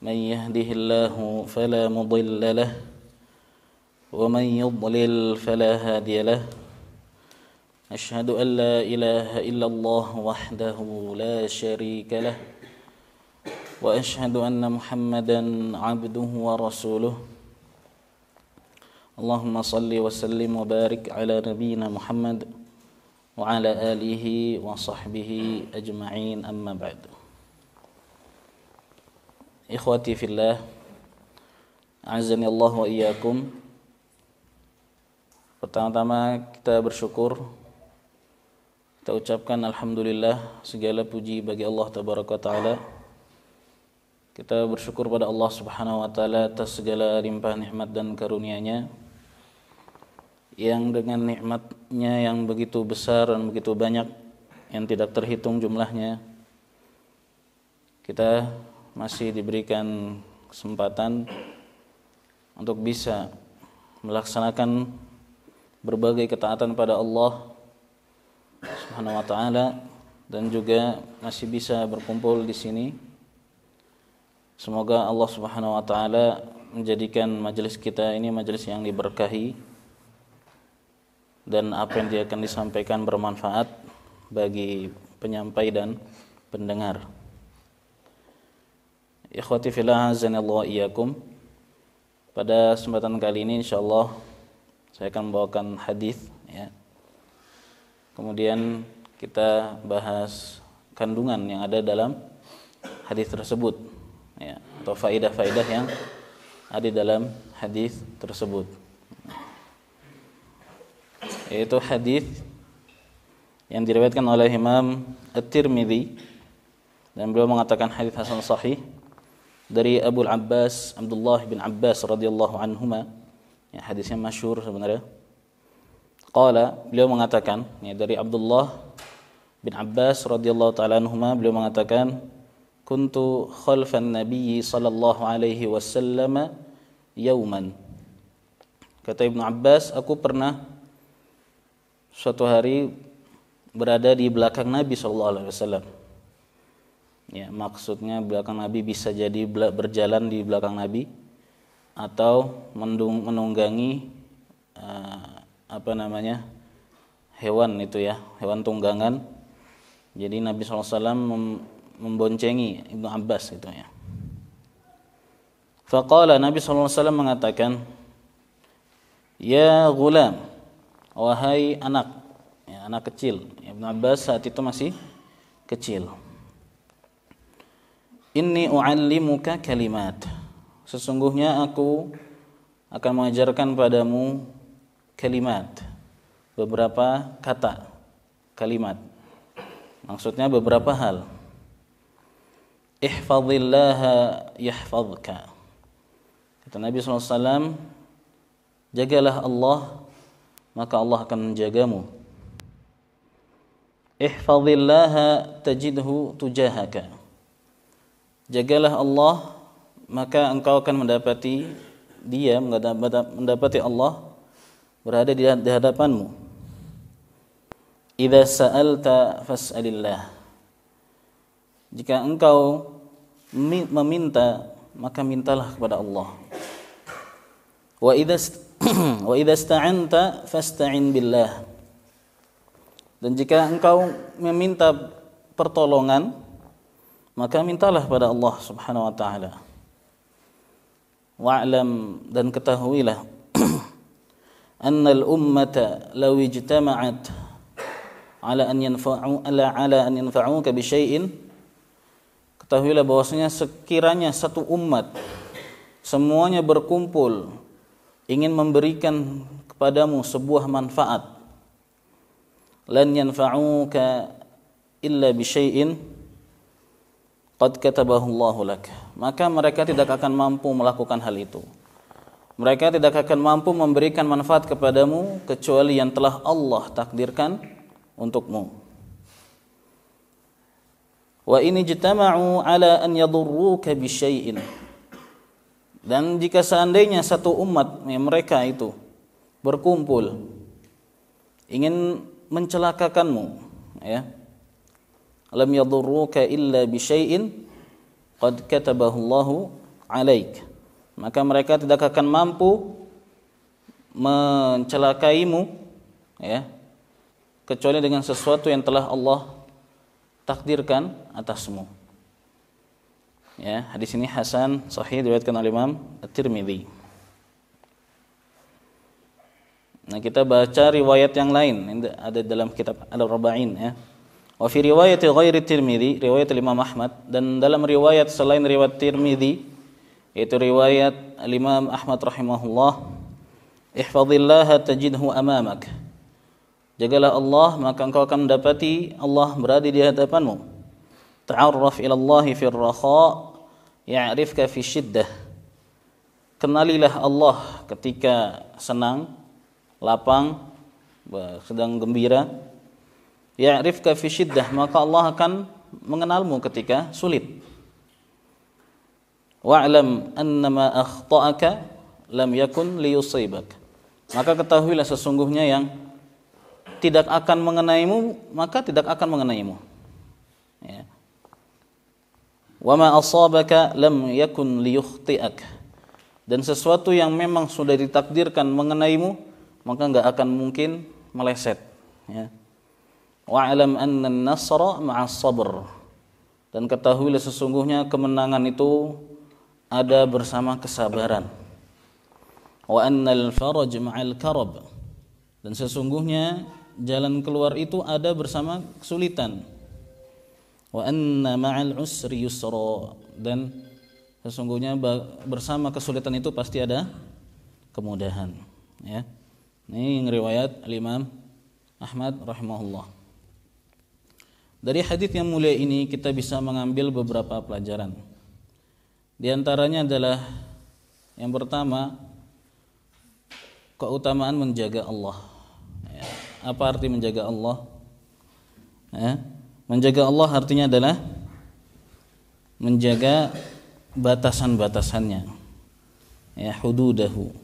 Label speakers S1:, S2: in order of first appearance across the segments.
S1: من يهده الله فلا مضل له ومن يضلل فلا هادي له أشهد أن لا إله إلا الله وحده لا شريك له وأشهد أن محمدا عبده ورسوله اللهم صل وسلم وبارك على نبينا محمد وعلى آله وصحبه أجمعين أما بعد. Ikhwati fillah, a'azzani Allah wa iyyakum. Pertama-tama kita bersyukur, kita ucapkan alhamdulillah, segala puji bagi Allah tabaraka taala. Kita bersyukur pada Allah Subhanahu wa taala atas segala limpah nikmat dan karunia-Nya, yang dengan nikmatnya yang begitu besar dan begitu banyak, yang tidak terhitung jumlahnya, kita masih diberikan kesempatan untuk bisa melaksanakan berbagai ketaatan pada Allah Subhanahu wa taala, dan juga masih bisa berkumpul di sini. Semoga Allah Subhanahu wa taala menjadikan majelis kita ini majelis yang diberkahi, dan apa yang dia akan disampaikan bermanfaat bagi penyampai dan pendengar. Ikhwati fillah, azanallahu iyyakum. Pada kesempatan kali ini insyaallah saya akan membawakan hadis, ya. Kemudian kita bahas kandungan yang ada dalam hadis tersebut, ya, atau faidah-faidah yang ada dalam hadis tersebut. Yaitu hadis yang diriwayatkan oleh Imam At-Tirmidzi, dan beliau mengatakan hadis hasan sahih dari Abu Abbas Abdullah bin Abbas radhiyallahu anhuma, ya, hadisnya masyhur sebenarnya. Qala, beliau mengatakan, ya, dari Abdullah bin Abbas radhiyallahu taala anhuma, beliau mengatakan, kuntu khalfan nabiyyi sallallahu alaihi wasallam yauman. Kata Ibnu Abbas, aku pernah suatu hari berada di belakang Nabi sallallahu alaihi wasallam. Ya, maksudnya belakang Nabi bisa jadi berjalan di belakang Nabi, atau menunggangi hewan itu, ya, hewan tunggangan. Jadi Nabi SAW memboncengi Ibnu Abbas itu, ya. Faqala, Nabi SAW mengatakan, ya ghulam, wahai anak, ya, anak kecil. Ibnu Abbas saat itu masih kecil. Inni u'allimuka kalimat, sesungguhnya aku akan mengajarkan padamu kalimat, beberapa kata, kalimat. Maksudnya beberapa hal. Ihfazillaha yahfazka. Kata Nabi SAW, jagalah Allah, maka Allah akan menjagamu. Ihfazillaha tajidhu tujahaka. Jagalah Allah, maka engkau akan mendapati Dia, mendapati Allah berada di hadapanmu. Idza sa'alta fas'alillah. Jika engkau meminta, maka mintalah kepada Allah. Wa idza ista'anta fasta'in billah. Dan jika engkau meminta pertolongan, maka mintalah pada Allah Subhanahu wa taala. Wa'lam, dan ketahuilah, annal ummata law ijtama'at ala an yanfa'uka bi syai'in. Ketahuilah bahwasanya sekiranya satu umat semuanya berkumpul ingin memberikan kepadamu sebuah manfaat, lan yanfa'uka illa bi syai'in qad katabahu Allahu lak, maka mereka tidak akan mampu melakukan hal itu. Mereka tidak akan mampu memberikan manfaat kepadamu kecuali yang telah Allah takdirkan untukmu. Wa in ijtama'u ala an yadurruka bi syai'in. Dan jika seandainya satu umat, mereka itu berkumpul ingin mencelakakanmu, ya, lam yadurruka illa bi syai'in qad katabahu Allahu alaik, maka mereka tidak akan mampu mencelakaimu, ya, kecuali dengan sesuatu yang telah Allah takdirkan atasmu. Ya, hadis ini hasan sahih diriwayatkan oleh Imam At-Tirmidzi. Nah, kita baca riwayat yang lain, ini ada dalam kitab Al-Arba'in, ya. Wa fi riwayat ghairi Tirmidzi, riwayat Imam Ahmad, dan dalam riwayat selain riwayat Tirmidzi, yaitu riwayat Imam Ahmad rahimahullah, ihfazillaha tajidhu amamak. Jagalah Allah, maka engkau akan mendapati Allah berada di hadapanmu. Ta'arraf ila Allah fi ar-rakha, ya'rifka fi syiddah. Kenalilah Allah ketika senang, lapang, sedang gembira. Ya'rifka fi syiddah, maka Allah akan mengenalmu ketika sulit. Wa'lam annama akhta'aka lam yakun liyusibak. Maka ketahuilah sesungguhnya yang tidak akan mengenaimu, maka tidak akan mengenaimu. Ya. Wa ma asabaka lam yakun liyukhti'ak. Dan sesuatu yang memang sudah ditakdirkan mengenaimu, maka enggak akan mungkin meleset. Ya. Wa'lam anna an-nasra ma'as sabr. Dan ketahuilah sesungguhnya kemenangan itu ada bersama kesabaran. Wa annal faraj ma'al karab. Dan sesungguhnya jalan keluar itu ada bersama kesulitan. Wa anna ma'al usri yusra. Dan sesungguhnya bersama kesulitan itu pasti ada kemudahan. Ya. Ini yang riwayat Imam Ahmad rahimahullah. Dari hadis yang mulia ini kita bisa mengambil beberapa pelajaran. Di antaranya adalah yang pertama, keutamaan menjaga Allah. Ya. Apa arti menjaga Allah? Ya. Menjaga Allah artinya adalah menjaga batasan-batasannya. Ya, hududahu.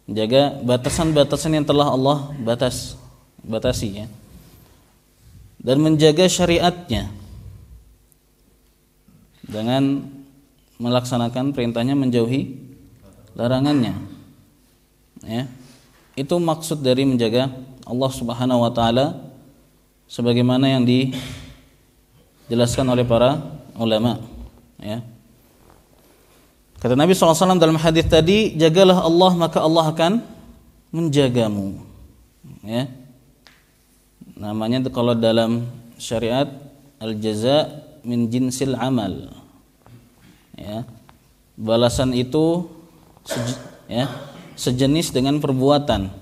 S1: Menjaga batasan-batasan yang telah Allah batasi, ya. Dan menjaga syariatnya dengan melaksanakan perintahnya, menjauhi larangannya. Ya. Itu maksud dari menjaga Allah Subhanahu wa taala sebagaimana yang dijelaskan oleh para ulama, ya. Kata Nabi SAW dalam hadis tadi, jagalah Allah maka Allah akan menjagamu. Ya. Namanya kalau dalam syariat al-jaza min jinsil amal. Ya. Balasan itu sejenis dengan perbuatan.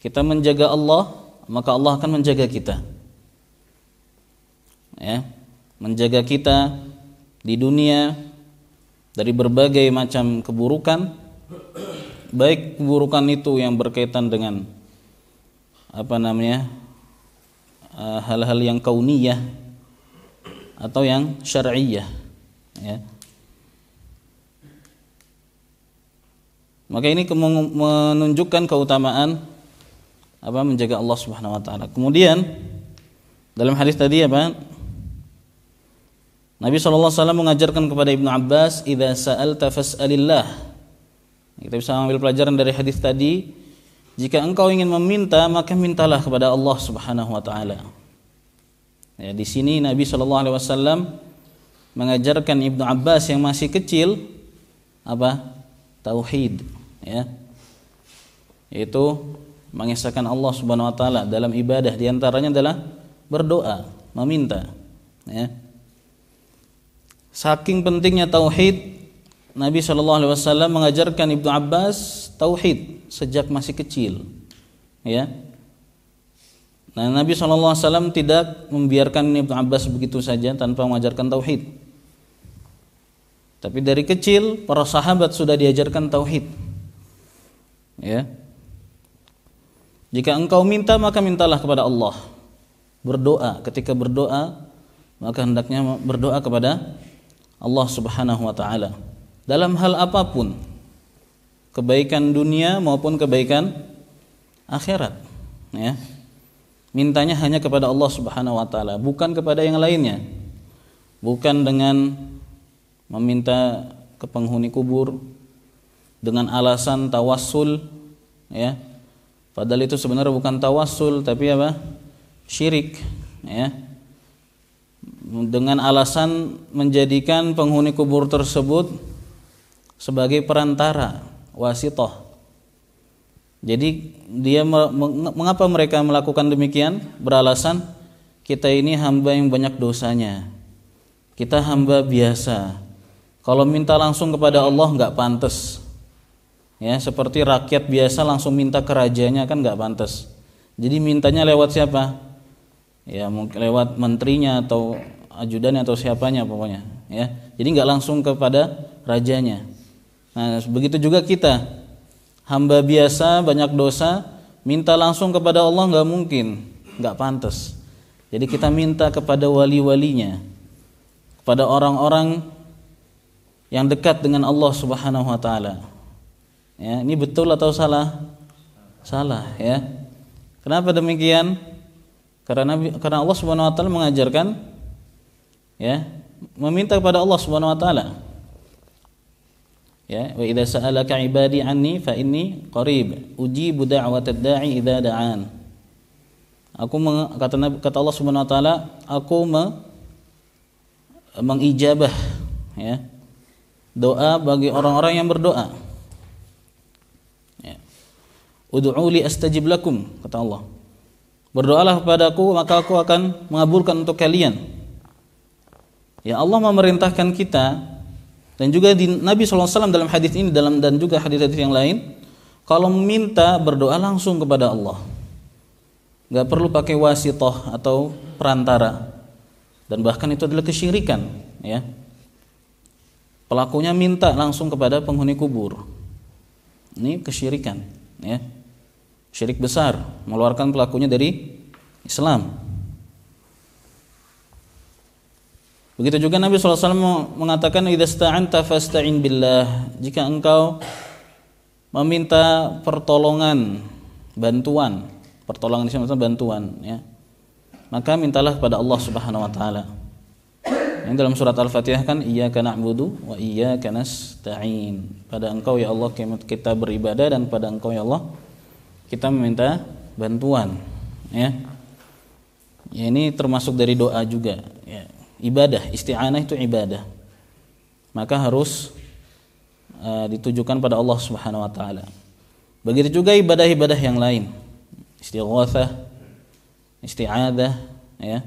S1: Kita menjaga Allah, maka Allah akan menjaga kita. Ya, menjaga kita di dunia dari berbagai macam keburukan, baik keburukan itu yang berkaitan dengan hal-hal yang kauniyah atau yang syar'iyah, ya. Maka ini menunjukkan keutamaan menjaga Allah Subhanahu wa taala. Kemudian dalam hadis tadi Nabi SAW mengajarkan kepada Ibnu Abbas, idza sa'alta fas'alillah. Kita bisa ambil pelajaran dari hadis tadi, jika engkau ingin meminta maka mintalah kepada Allah Subhanahu wa taala. Ya, di sini Nabi SAW mengajarkan Ibnu Abbas yang masih kecil tauhid, ya. Yaitu mengesahkan Allah Subhanahu wa taala dalam ibadah, di antaranya adalah berdoa, meminta, ya. Saking pentingnya tauhid, Nabi SAW mengajarkan Ibnu Abbas tauhid sejak masih kecil, ya. Nah, Nabi SAW tidak membiarkan Ibnu Abbas begitu saja tanpa mengajarkan tauhid. Tapi dari kecil para sahabat sudah diajarkan tauhid, ya. Jika engkau minta maka mintalah kepada Allah. Berdoa, ketika berdoa maka hendaknya berdoa kepada Allah Subhanahu wa taala dalam hal apapun, kebaikan dunia maupun kebaikan akhirat, ya. Mintanya hanya kepada Allah Subhanahu wa taala, bukan kepada yang lainnya. Bukan dengan meminta ke penghuni kubur dengan alasan tawassul, ya. Padahal itu sebenarnya bukan tawassul tapi apa? Syirik, ya. Dengan alasan menjadikan penghuni kubur tersebut sebagai perantara, wasithah. Jadi dia mengapa mereka melakukan demikian? Beralasan kita ini hamba yang banyak dosanya. Kita hamba biasa. Kalau minta langsung kepada Allah nggak pantas. Ya, seperti rakyat biasa langsung minta ke rajanya kan nggak pantas. Jadi mintanya lewat siapa? Ya mungkin lewat menterinya atau ajudannya atau siapanya pokoknya. Ya, jadi nggak langsung kepada rajanya. Nah, begitu juga kita, hamba biasa banyak dosa, minta langsung kepada Allah nggak mungkin, nggak pantas. Jadi kita minta kepada wali-walinya, kepada orang-orang yang dekat dengan Allah Subhanahu wa taala. Ya, ini betul atau salah? Salah, ya. Kenapa demikian? Karena Allah Subhanahu wa taala mengajarkan, ya, meminta kepada Allah Subhanahu wa taala. Ya, wa idza sa'alaka 'ibadi 'anni fa inni qarib ujibu da'watad da'i idza da'an. Kata Allah Subhanahu wa taala, aku mengijabah, ya, doa bagi orang-orang yang berdoa. Ya. Ud'uuli astajib lakum, kata Allah. Berdoalah kepadaku maka aku akan mengabulkan untuk kalian. Ya, Allah memerintahkan kita dan juga Nabi SAW dalam hadis ini dan juga hadis-hadis yang lain, kalau meminta berdoa langsung kepada Allah. Enggak perlu pakai wasithah atau perantara. Dan bahkan itu adalah kesyirikan, ya. Pelakunya minta langsung kepada penghuni kubur. Ini kesyirikan, ya. Syirik besar, mengeluarkan pelakunya dari Islam. Begitu juga Nabi SAW mengatakan idza sta'anta fasta'in billah. Jika engkau meminta pertolongan, bantuan, pertolongan itu maksudnya bantuan, ya, maka mintalah kepada Allah Subhanahu wa taala. Yang dalam surat Al-Fatihah kan iyyaka na'budu wa iyyaka nasta'in. Pada Engkau ya Allah kita beribadah dan pada Engkau ya Allah kita meminta bantuan, ya. Ya, ini termasuk dari doa juga, ya. Ibadah, isti'anah itu ibadah. Maka harus ditujukan pada Allah Subhanahu wa taala. Begitu juga ibadah-ibadah yang lain. Istighatsah, isti'adzah, ya,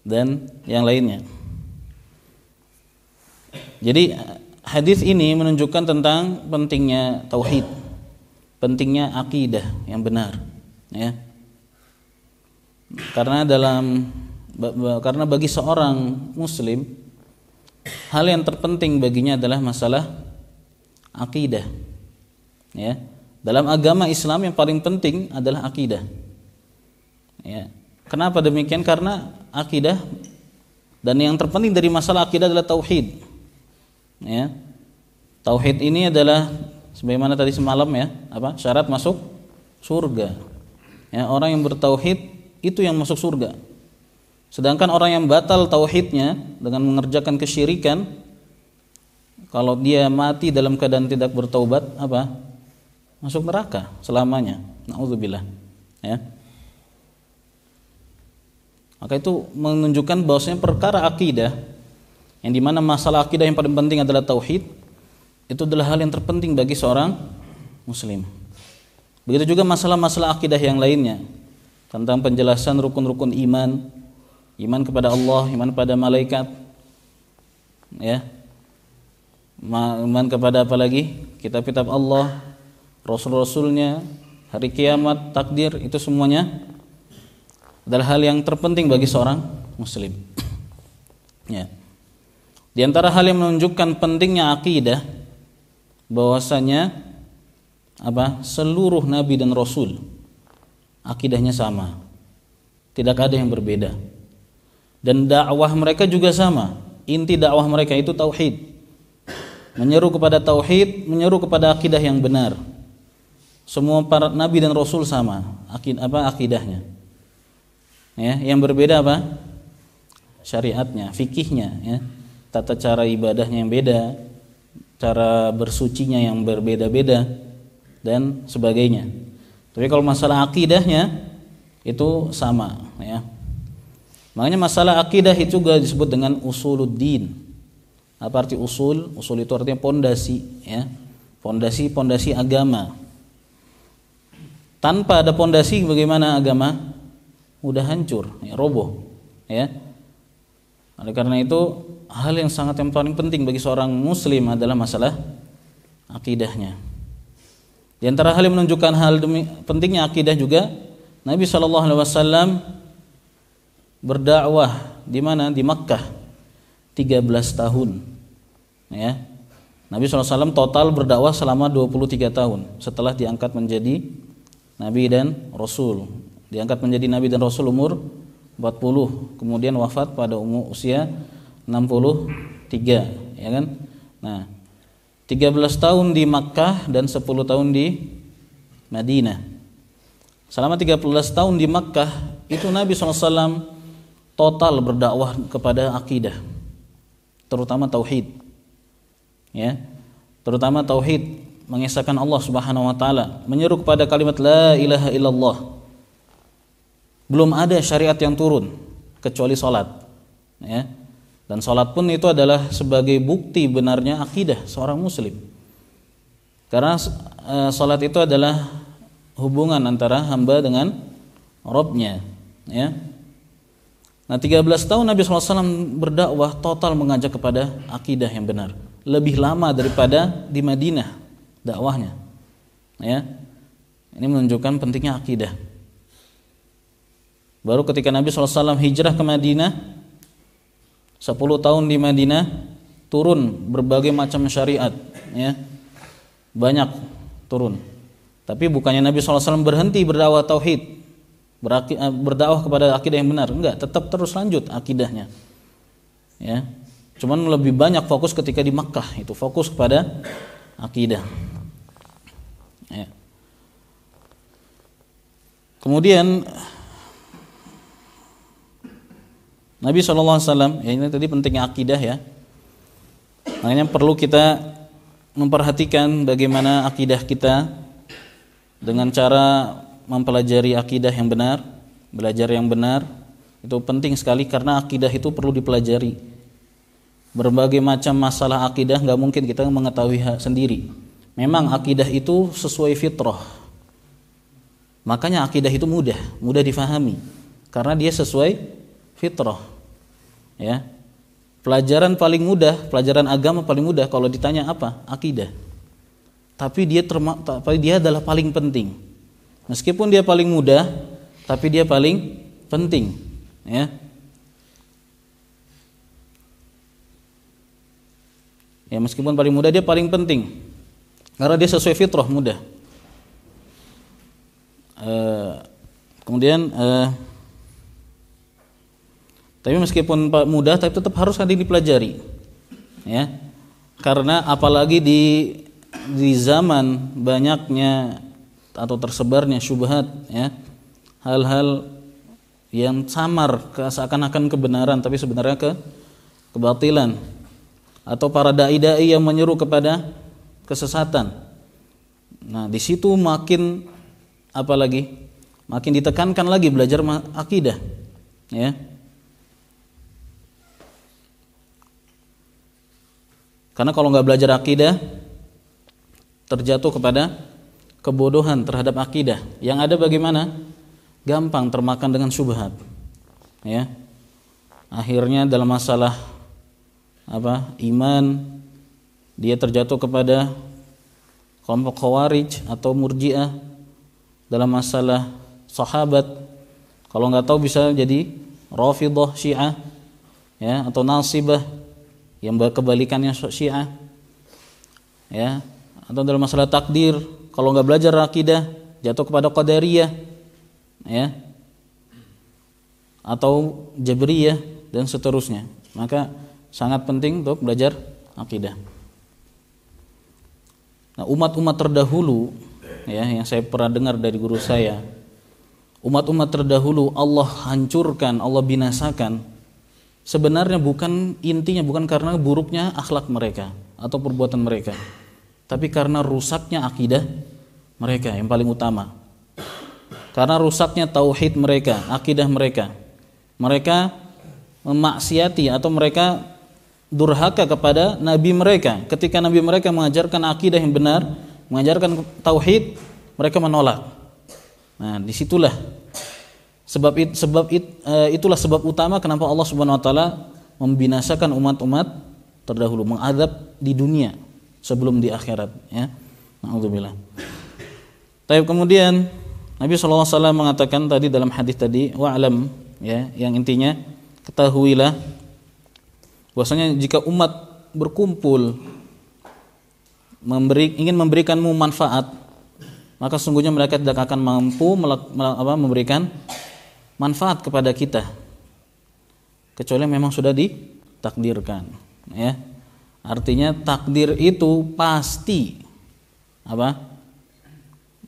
S1: dan yang lainnya. Jadi hadis ini menunjukkan tentang pentingnya tauhid, pentingnya akidah yang benar, ya. Karena bagi seorang muslim hal yang terpenting baginya adalah masalah akidah, ya. Dalam agama Islam yang paling penting adalah akidah. Ya. Kenapa demikian? Karena akidah dan yang terpenting dari masalah akidah adalah tauhid. Ya. Tauhid ini adalah sebagaimana tadi semalam, ya, syarat masuk surga. Ya, orang yang bertauhid itu yang masuk surga. Sedangkan orang yang batal tauhidnya dengan mengerjakan kesyirikan, kalau dia mati dalam keadaan tidak bertaubat, masuk neraka selamanya. Nauzubillah, ya. Maka itu menunjukkan bahwasanya perkara akidah, yang dimana masalah akidah yang paling penting adalah tauhid, itu adalah hal yang terpenting bagi seorang muslim. Begitu juga masalah-masalah akidah yang lainnya, tentang penjelasan rukun-rukun iman, iman kepada Allah, iman pada malaikat, ya, iman kepada apa lagi? Kitab-kitab Allah, Rasul-Rasulnya, hari kiamat, takdir, itu semuanya adalah hal yang terpenting bagi seorang muslim. Ya. Di antara hal yang menunjukkan pentingnya akidah, bahwasanya seluruh nabi dan rasul akidahnya sama, tidak ada yang berbeda, dan dakwah mereka juga sama. Inti dakwah mereka itu tauhid, menyeru kepada tauhid, menyeru kepada akidah yang benar. Semua para nabi dan rasul sama akidahnya. Ya, yang berbeda syariatnya, fikihnya, ya. tata cara ibadahnya yang beda, cara bersucinya yang berbeda-beda dan sebagainya. Tapi kalau masalah akidahnya itu sama, ya. Makanya masalah akidah itu juga disebut dengan usuluddin. Apa arti usul? Usul itu artinya pondasi, ya. Pondasi agama. Tanpa ada pondasi bagaimana agama? Mudah hancur, ya, roboh, ya. Oleh karena itu hal yang paling penting bagi seorang muslim adalah masalah akidahnya. Di antara hal yang menunjukkan hal pentingnya akidah juga, Nabi SAW berdakwah di mana? Di Makkah 13 tahun. Ya. Nabi SAW total berdakwah selama 23 tahun setelah diangkat menjadi Nabi dan Rasul. Diangkat menjadi Nabi dan Rasul umur 40, kemudian wafat pada usia 63, ya kan? Nah, 13 tahun di Makkah dan 10 tahun di Madinah. Selama 13 tahun di Makkah itu Nabi SAW total berdakwah kepada akidah, terutama tauhid. Ya. Terutama tauhid, mengesahkan Allah Subhanahu wa taala, menyeru kepada kalimat la ilaha illallah. Belum ada syariat yang turun kecuali salat, ya. Dan salat pun itu adalah sebagai bukti benarnya akidah seorang muslim. Karena salat itu adalah hubungan antara hamba dengan Rabb-nya, ya. Nah, 13 tahun Nabi SAW berdakwah total mengajak kepada akidah yang benar. Lebih lama daripada di Madinah dakwahnya, ya. Ini menunjukkan pentingnya akidah. Baru ketika Nabi SAW hijrah ke Madinah, 10 tahun di Madinah, turun berbagai macam syariat, ya. Banyak turun. Tapi bukannya Nabi SAW berhenti berdakwah tauhid, berdakwah kepada akidah yang benar. Enggak, tetap terus lanjut akidahnya, ya. Cuman lebih banyak fokus ketika di Makkah, itu fokus kepada akidah, ya. Kemudian Nabi SAW, ya, ini tadi pentingnya akidah, ya. Makanya perlu kita memperhatikan bagaimana akidah kita dengan cara mempelajari akidah yang benar, belajar yang benar. Itu penting sekali karena akidah itu perlu dipelajari. Berbagai macam masalah akidah nggak mungkin kita mengetahui sendiri. Memang akidah itu sesuai fitrah. Makanya akidah itu mudah difahami karena dia sesuai fitrah, ya. Pelajaran paling mudah, pelajaran agama paling mudah kalau ditanya apa? Akidah. Tapi dia adalah paling penting. Meskipun dia paling mudah, tapi dia paling penting, ya. Ya, meskipun paling mudah dia paling penting. Karena dia sesuai fitrah, mudah. Kemudian tapi meskipun mudah, tapi tetap harus ada dipelajari, ya. Karena apalagi di zaman banyaknya atau tersebarnya syubhat, ya, hal-hal yang samar seakan-akan kebenaran tapi sebenarnya kebatilan, atau para dai-dai yang menyeru kepada kesesatan. Nah, di situ makin ditekankan lagi belajar akidah, ya. Karena kalau nggak belajar akidah, terjatuh kepada kebodohan terhadap akidah. Yang ada bagaimana? Gampang termakan dengan syubhat, ya. Akhirnya dalam masalah iman, dia terjatuh kepada kelompok Khawarij atau Murji'ah. Dalam masalah sahabat, kalau nggak tahu bisa jadi Rafidhah Syiah, ya, atau Nasibah yang kebalikannya Syiah, ya. Atau dalam masalah takdir, kalau nggak belajar akidah jatuh kepada Qadariyah, ya, atau Jabriyah dan seterusnya. Maka sangat penting untuk belajar akidah. Nah, umat-umat terdahulu, ya, yang saya pernah dengar dari guru saya, umat-umat terdahulu Allah hancurkan, Allah binasakan sebenarnya intinya bukan karena buruknya akhlak mereka atau perbuatan mereka, tapi karena rusaknya akidah mereka yang paling utama. Karena rusaknya tauhid mereka, akidah mereka. Mereka memaksiati atau mereka durhaka kepada nabi mereka. Ketika nabi mereka mengajarkan akidah yang benar, mengajarkan tauhid, mereka menolak. Nah, disitulah itulah sebab utama kenapa Allah Subhanahu wa taala membinasakan umat-umat terdahulu, mengadab di dunia sebelum di akhirat, ya. Nauzubillah. Tapi kemudian Nabi SAW mengatakan tadi dalam hadis tadi, wa'lam, ya, yang intinya ketahuilah bahwasanya jika umat berkumpul ingin memberikanmu manfaat, maka sungguhnya mereka tidak akan mampu memberikan manfaat kepada kita kecuali memang sudah ditakdirkan, ya. Artinya takdir itu pasti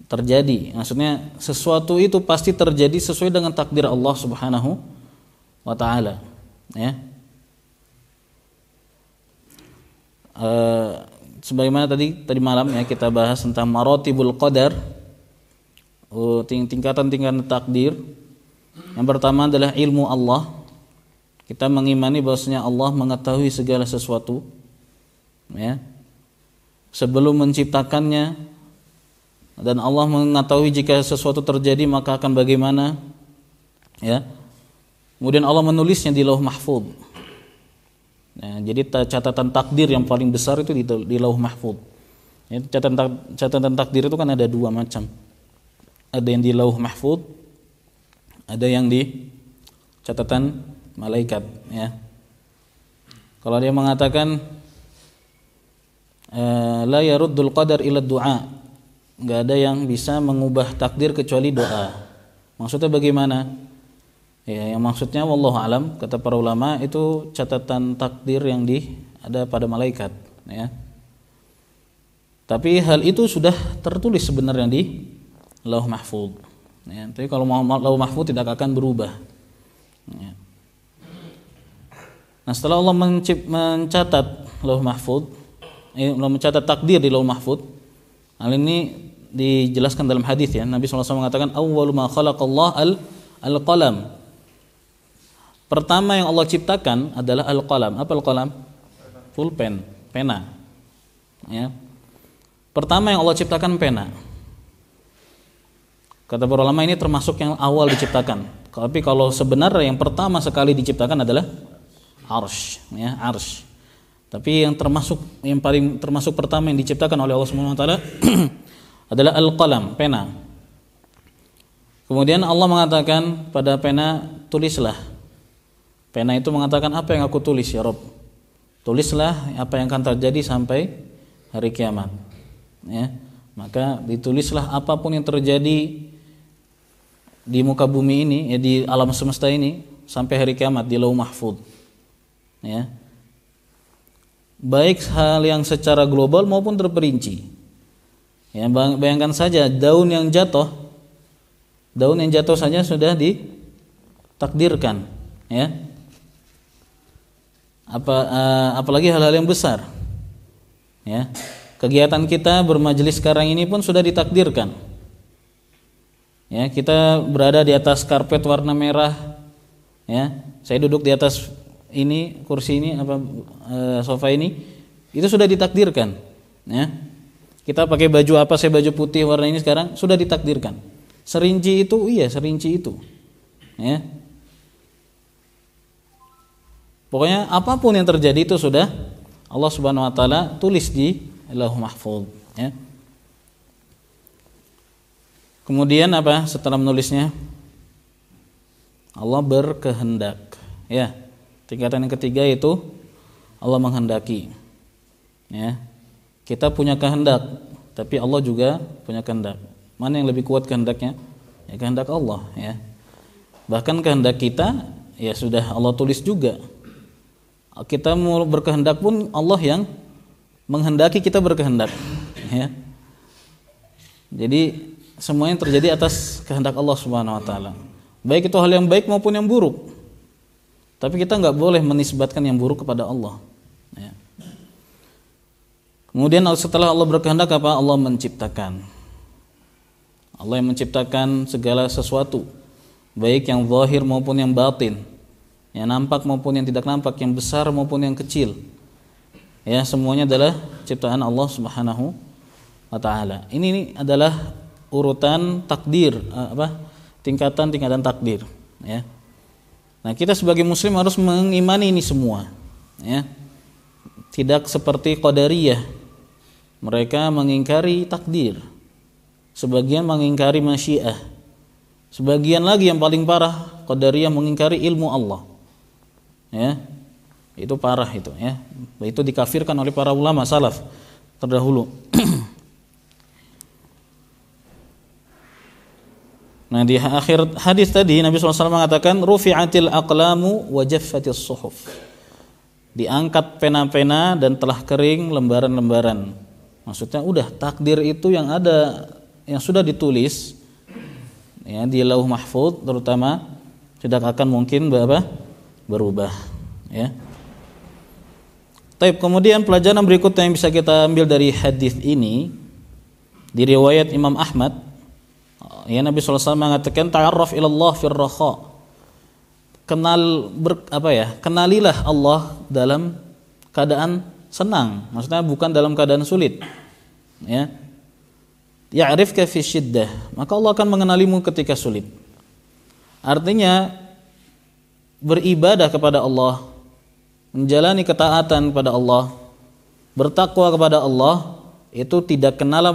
S1: terjadi. Maksudnya sesuatu itu pasti terjadi sesuai dengan takdir Allah Subhanahu wa taala, ya. Sebagaimana tadi malam, ya, kita bahas tentang maratibul qadar, tingkatan-tingkatan takdir. Yang pertama adalah ilmu Allah. Kita mengimani bahwasanya Allah mengetahui segala sesuatu, ya, sebelum menciptakannya. Dan Allah mengetahui jika sesuatu terjadi maka akan bagaimana, ya. Kemudian Allah menulisnya di Lauh Mahfuz. Nah, jadi catatan takdir yang paling besar itu di Lauh Mahfuz. Ya, catatan takdir itu kan ada dua macam. Ada yang di Lauh Mahfuz, ada yang di catatan malaikat, ya. Kalau dia mengatakan la yaruddul qadar illa du'a, nggak ada yang bisa mengubah takdir kecuali doa. Maksudnya bagaimana? Ya, yang maksudnya wallahu alam, kata para ulama, itu catatan takdir yang ada pada malaikat, ya. Tapi hal itu sudah tertulis sebenarnya di Lauh Mahfuz, ya. Tapi kalau Lauh Mahfuz tidak akan berubah, ya. Nah, setelah Allah mencatat Lauh Mahfuz, mencatat takdir di Lauh Mahfuz, hal ini dijelaskan dalam hadis, ya. Nabi SAW mengatakan awwalu ma khalaqallah al-qalam. Pertama yang Allah ciptakan adalah al-qalam. Apa al-qalam? Pulpen, pena. Ya. Pertama yang Allah ciptakan pena. Kata para ulama ini termasuk yang awal diciptakan. Tapi kalau sebenarnya yang pertama sekali diciptakan adalah arsy, ya, arsy. Tapi yang termasuk pertama yang diciptakan oleh Allah Subhanahu wa taala adalah al-qalam, pena. Kemudian Allah mengatakan pada pena, tulislah. Pena itu mengatakan, apa yang aku tulis ya Rabb? Tulislah apa yang akan terjadi sampai hari kiamat, ya. Maka ditulislah apapun yang terjadi di muka bumi ini, ya, di alam semesta ini sampai hari kiamat di Lauh Mahfuz, ya. Baik hal yang secara global maupun terperinci. Ya, bayangkan saja daun yang jatuh saja sudah ditakdirkan, ya. Apalagi hal-hal yang besar, ya. Kegiatan kita bermajelis sekarang ini pun sudah ditakdirkan, ya. Kita berada di atas karpet warna merah, ya. Saya duduk di atas ini, kursi ini, sofa ini, itu sudah ditakdirkan, ya. Kita pakai baju apa, saya baju putih warna ini sekarang sudah ditakdirkan. Serinci itu, ya. Pokoknya apapun yang terjadi itu sudah Allah Subhanahu wa taala tulis di Lauh Mahfuz, ya. Kemudian apa setelah menulisnya? Allah berkehendak, ya. Tingkatan yang ketiga itu Allah menghendaki, ya. Kita punya kehendak, tapi Allah juga punya kehendak. Mana yang lebih kuat kehendaknya? Ya, kehendak Allah, ya. Bahkan kehendak kita, ya, sudah Allah tulis juga. Kita mau berkehendak pun Allah yang menghendaki kita berkehendak, ya. Jadi semuanya terjadi atas kehendak Allah Subhanahu wa taala. Baik itu hal yang baik maupun yang buruk. Tapi kita nggak boleh menisbatkan yang buruk kepada Allah. Ya. Kemudian setelah Allah berkehendak apa? Allah menciptakan. Allah yang menciptakan segala sesuatu, baik yang zahir maupun yang batin, yang nampak maupun yang tidak nampak, yang besar maupun yang kecil. Ya, semuanya adalah ciptaan Allah Subhanahu wa taala. Ini adalah urutan takdir, tingkatan-tingkatan takdir, ya. Nah, kita sebagai muslim harus mengimani ini semua, ya. Tidak seperti Qadariyah. Mereka mengingkari takdir. Sebagian mengingkari masyiah. Sebagian lagi yang paling parah, Qadariyah mengingkari ilmu Allah. Ya. Itu parah itu, ya. Itu dikafirkan oleh para ulama salaf terdahulu. Nah, di akhir hadis tadi Nabi SAW mengatakan rufi'atil aqlamu wa jaffatis suhuf. Diangkat pena-pena dan telah kering lembaran-lembaran. Maksudnya udah takdir itu yang ada, yang sudah ditulis, ya, di Lauh Mahfuz terutama, tidak akan mungkin berubah, ya. Taib, kemudian pelajaran berikutnya yang bisa kita ambil dari hadis ini, di riwayat Imam Ahmad, ya, Nabi SAW mengatakan ta'arraf ilallah fir rakha. Kenalilah Allah dalam keadaan senang, maksudnya bukan dalam keadaan sulit, ya. Ya'rifka fi syiddah, maka Allah akan mengenalimu ketika sulit. Artinya beribadah kepada Allah, menjalani ketaatan kepada Allah, bertakwa kepada Allah, itu tidak kenal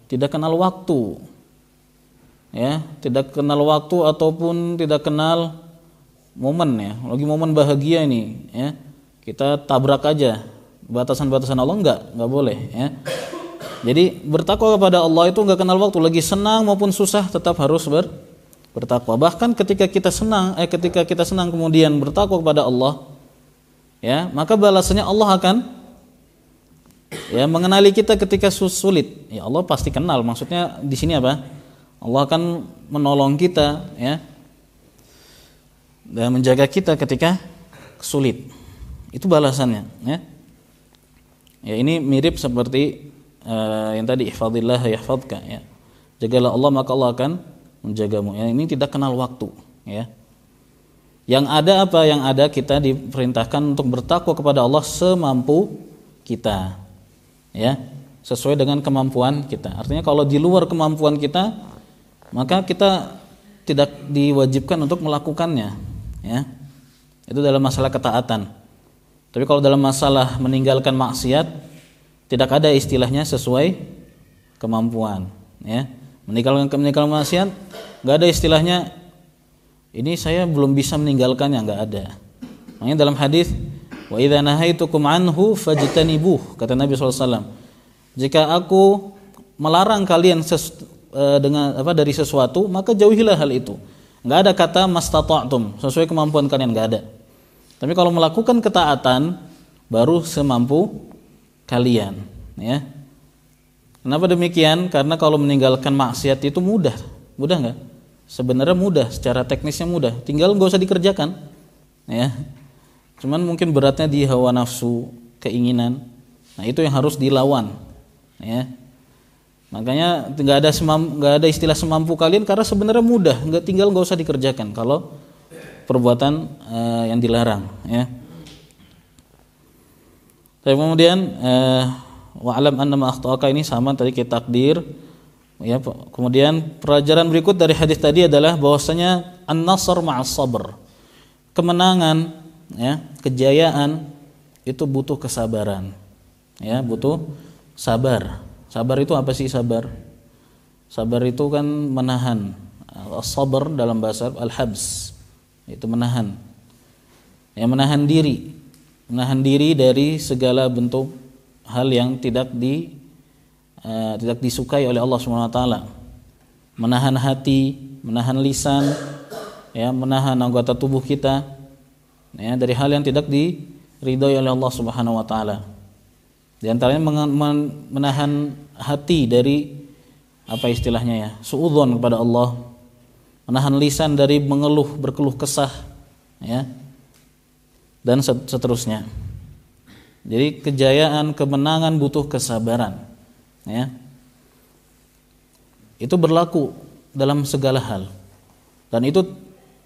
S1: tidak kenal waktu, ya, tidak kenal waktu ataupun tidak kenal momen, ya. Lagi momen bahagia ini, ya, kita tabrak aja batasan-batasan Allah, enggak boleh, ya. Jadi bertakwa kepada Allah itu enggak kenal waktu, lagi senang maupun susah tetap harus bertakwa. Bahkan ketika kita senang kemudian bertakwa kepada Allah, ya, maka balasannya Allah akan, ya, mengenali kita ketika sulit. Ya, Allah pasti kenal. Maksudnya di sini apa? Allah akan menolong kita, ya, dan menjaga kita ketika sulit. Itu balasannya, ya. Ya, ini mirip seperti yang tadi, ihfazillah yahfazka, ya. Jagalah Allah maka Allah akan menjagamu. Ya, ini tidak kenal waktu, ya. Yang ada apa? Yang ada kita diperintahkan untuk bertakwa kepada Allah semampu kita, ya, sesuai dengan kemampuan kita. Artinya kalau di luar kemampuan kita, maka kita tidak diwajibkan untuk melakukannya, ya. Itu dalam masalah ketaatan. Tapi kalau dalam masalah meninggalkan maksiat, tidak ada istilahnya sesuai kemampuan, ya. Meninggalkan maksiat enggak ada istilahnya ini saya belum bisa meninggalkannya, enggak ada. Makanya dalam hadis wa idza nahaitukum anhu fajtanibuh, kata Nabi SAW, jika aku melarang kalian dari sesuatu, maka jauhilah hal itu. Enggak ada kata mastata'tum, sesuai kemampuan kalian, enggak ada. Tapi kalau melakukan ketaatan baru semampu kalian, ya. Kenapa demikian? Karena kalau meninggalkan maksiat itu mudah enggak? Sebenarnya mudah, secara teknisnya mudah, tinggal enggak usah dikerjakan, ya. Cuman mungkin beratnya di hawa nafsu, keinginan. Nah, itu yang harus dilawan, ya. Makanya enggak ada istilah semampu kalian, karena sebenarnya mudah, tinggal enggak usah dikerjakan kalau perbuatan yang dilarang, ya. Tapi kemudian wa'lam annama akhta'aka ini sama tadi kita takdir, ya. Kemudian pelajaran berikut dari hadis tadi adalah bahwasanya an-nasr ma'as sabr. Kemenangan, ya, kejayaan itu butuh kesabaran. Ya, butuh sabar. Sabar itu apa sih sabar? Sabar itu kan menahan. As-sabr dalam bahasa al-habs, itu menahan. Ya, menahan diri. Menahan diri dari segala bentuk hal yang tidak disukai oleh Allah Subhanahu wa taala. Menahan hati, menahan lisan, ya, menahan anggota tubuh kita, ya, dari hal yang tidak diridhai oleh Allah Subhanahu wa taala. Di antaranya menahan hati dari apa istilahnya, ya, suudzon kepada Allah. Menahan lisan dari berkeluh kesah, ya. dan seterusnya. Jadi kejayaan, kemenangan butuh kesabaran, ya. Itu berlaku dalam segala hal. Dan itu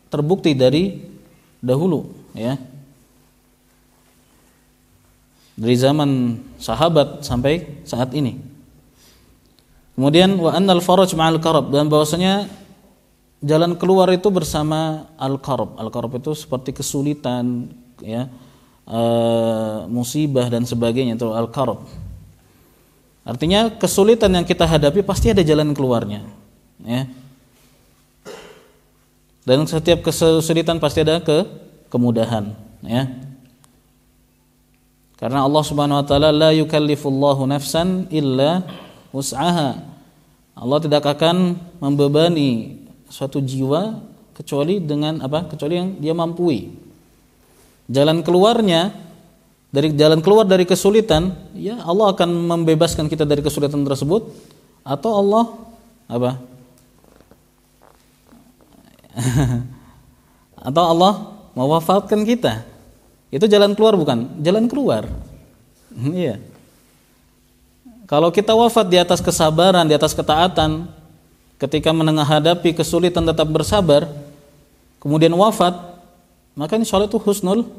S1: terbukti dari dahulu, ya. Dari zaman sahabat sampai saat ini. Kemudian wa annal faraj ma'al karab, dan bahwasanya jalan keluar itu bersama al-karab. Al-karab itu seperti kesulitan, ya, musibah dan sebagainya, itu al-karab. Artinya kesulitan yang kita hadapi pasti ada jalan keluarnya, ya. Dan setiap kesulitan pasti ada kemudahan, ya. Karena Allah Subhanahu wa taala la yukallifullahu nafsan illa wus'aha. Allah tidak akan membebani suatu jiwa kecuali dengan apa? Kecuali yang dia mampu. Jalan keluarnya, dari jalan keluar dari kesulitan, ya Allah akan membebaskan kita dari kesulitan tersebut, atau Allah apa? Atau Allah mewafatkan kita. Itu jalan keluar bukan? Jalan keluar. Iya. Kalau kita wafat di atas kesabaran, di atas ketaatan, ketika menghadapi kesulitan tetap bersabar, kemudian wafat, maka insya Allah itu husnul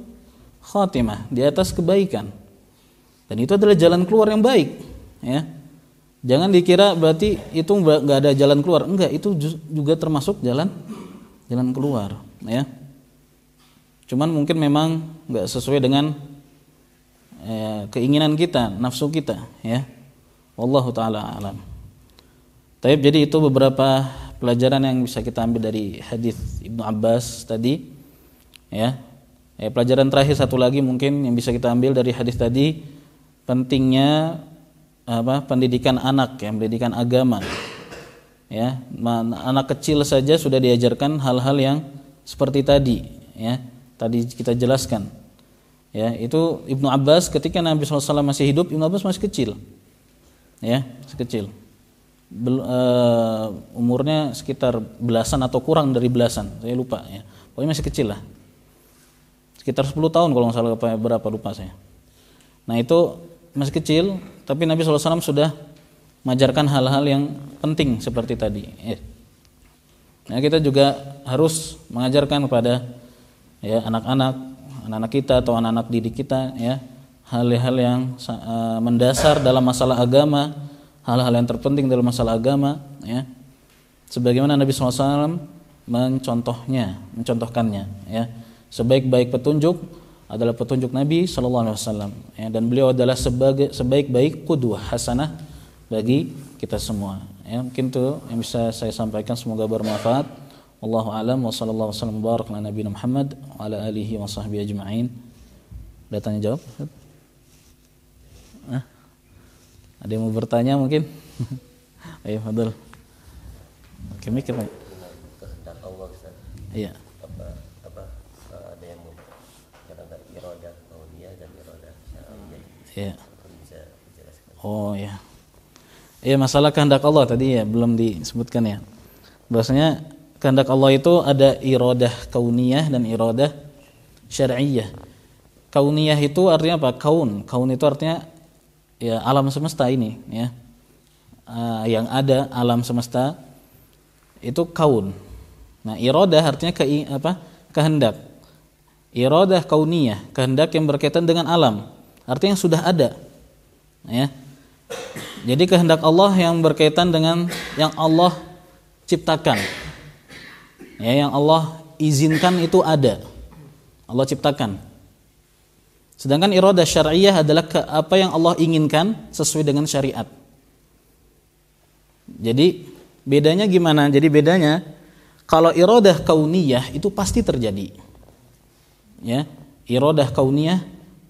S1: khatimah, di atas kebaikan. Dan itu adalah jalan keluar yang baik, ya. Jangan dikira berarti itu nggak ada jalan keluar. Enggak, itu juga termasuk jalan keluar, ya. Cuman mungkin memang nggak sesuai dengan keinginan kita, nafsu kita, ya. Wallahu taala alam. Taib, jadi itu beberapa pelajaran yang bisa kita ambil dari hadis Ibnu Abbas tadi, ya. Pelajaran terakhir satu lagi mungkin yang bisa kita ambil dari hadis tadi, pentingnya pendidikan anak, ya, pendidikan agama, ya. Anak kecil saja sudah diajarkan hal-hal yang seperti tadi, ya. Tadi kita jelaskan, ya. Itu Ibnu Abbas ketika Nabi SAW masih hidup, Ibnu Abbas masih kecil, ya, masih kecil. Umurnya sekitar belasan atau kurang dari belasan, saya lupa, ya. Pokoknya masih kecil lah, sekitar 10 tahun kalau nggak salah, berapa lupa saya. Nah itu masih kecil, tapi Nabi SAW sudah mengajarkan hal-hal yang penting seperti tadi, ya. Nah kita juga harus mengajarkan kepada, ya, anak-anak kita atau anak-anak didik kita, ya, hal-hal yang mendasar dalam masalah agama, hal-hal yang terpenting dalam masalah agama, ya. Sebagaimana Nabi SAW mencontohkannya, ya. Sebaik-baik petunjuk adalah petunjuk Nabi SAW, ya, dan beliau adalah sebaik-baik qudwah hasanah bagi kita semua, ya. Mungkin itu yang bisa saya sampaikan, semoga bermanfaat. Wallahu a'lam wa sallallahu wasallam barak ala nabiyina Muhammad wa ala alihi wa sahbihi ajma'in. Ada tanya jawab? Ada yang mau bertanya mungkin? Ayo, fadhil. Oke, mikir, Pak.
S2: Kehendak Allah, Ustaz.
S1: Iya.
S2: Ada yang kata iradah kauniyah dan iradah syar'iyyah.
S1: Iya.
S2: Bisa dijelaskan?
S1: Oh, ya. Iya, masalah kehendak Allah tadi ya belum disebutkan, ya. Bahwasanya kehendak Allah itu ada iradah kauniyah dan iradah syar'iyyah. Kauniyah itu artinya apa? Kaun itu artinya, ya, alam semesta ini, ya. Yang ada alam semesta itu kaun. Nah, iradah artinya kehendak. Iradah kauniyah, kehendak yang berkaitan dengan alam, artinya yang sudah ada, ya. Jadi kehendak Allah yang berkaitan dengan yang Allah ciptakan, ya, yang Allah izinkan itu ada, Allah ciptakan. Sedangkan iradah syar'iyyah adalah apa yang Allah inginkan sesuai dengan syariat. Jadi bedanya gimana? Jadi bedanya, kalau iradah kauniyah itu pasti terjadi, ya, iradah kauniyah